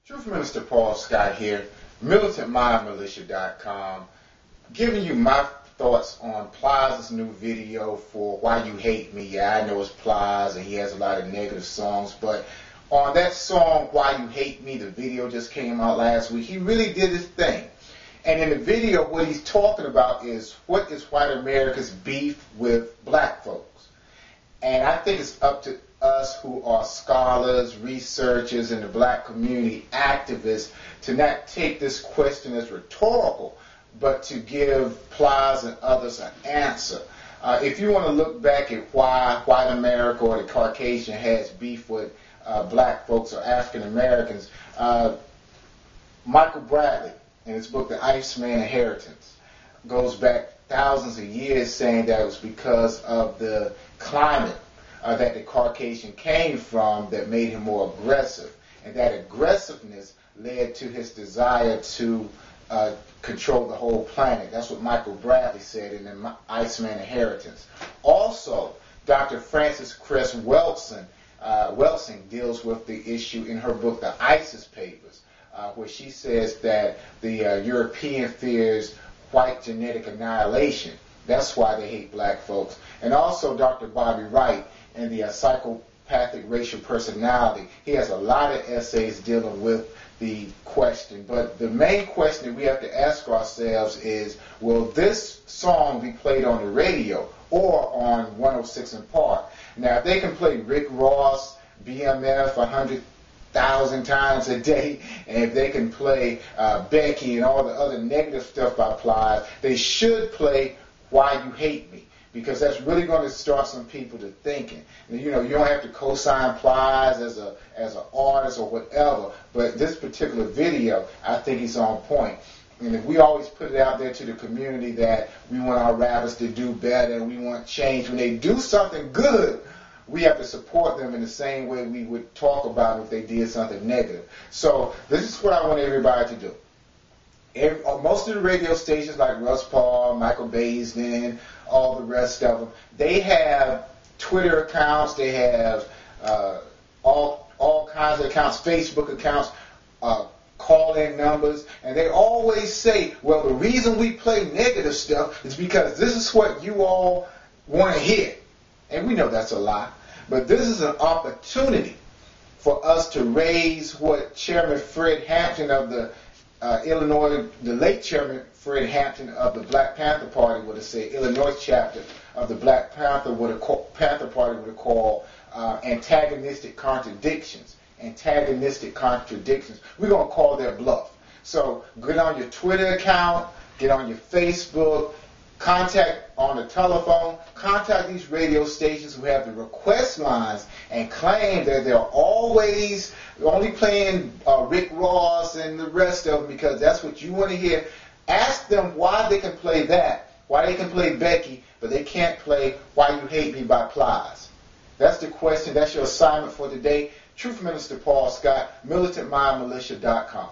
Truth Minister Paul Scott here, militantmindmilitia.com, giving you my thoughts on Plies' new video for Why You Hate Me. Yeah, I know it's Plies and he has a lot of negative songs, but on that song, Why You Hate Me, the video just came out last week, he really did his thing. And in the video, what he's talking about is what is white America's beef with black folks. And I think it's up to us who are scholars, researchers, and the black community activists to not take this question as rhetorical, but to give Plies and others an answer. If you want to look back at why white America or the Caucasian has beef with black folks or African Americans, Michael Bradley, in his book, The Iceman Inheritance, goes back thousands of years saying that it was because of the climate that the Caucasian came from that made him more aggressive. And that aggressiveness led to his desire to control the whole planet. That's what Michael Bradley said in the Iceman Inheritance. Also, Dr. Frances Cress Welsing deals with the issue in her book, The ISIS Papers, where she says that the European fears white genetic annihilation. That's why they hate black folks. And also Dr. Bobby Wright in the psychopathic racial personality. He has a lot of essays dealing with the question. But the main question that we have to ask ourselves is, will this song be played on the radio or on 106 in Park? Now, if they can play Rick Ross, BMF 100,000 times a day, and if they can play Becky and all the other negative stuff by Plies, they should play Why You Hate Me, because that's really going to start some people to thinking. And, you know, you don't have to co-sign Plies as an artist or whatever, but this particular video, I think is on point. And if we always put it out there to the community that we want our rappers to do better and we want change, when they do something good, we have to support them in the same way we would talk about if they did something negative. So this is what I want everybody to do. Most of the radio stations like Russ Paul, Michael Baisden, all the rest of them, they have Twitter accounts, they have all kinds of accounts, Facebook accounts, call-in numbers, and they always say, well, the reason we play negative stuff is because this is what you all want to hear. And we know that's a lie. But this is an opportunity for us to raise what Chairman Fred Hampton of the Illinois, the late Chairman Fred Hampton of the Black Panther Party would have said, Illinois chapter of the Black Panther Party would have called antagonistic contradictions. Antagonistic contradictions. We're going to call their bluff. So get on your Twitter account, get on your Facebook, contact on the telephone, contact these radio stations who have the request lines and claim that they're always only playing Rick Ross and the rest of them because that's what you want to hear. Ask them why they can play that, why they can play Becky, but they can't play Why You Hate Me by Plies. That's the question. That's your assignment for today. Truth Minister Paul Scott, militantmindmilitia.com.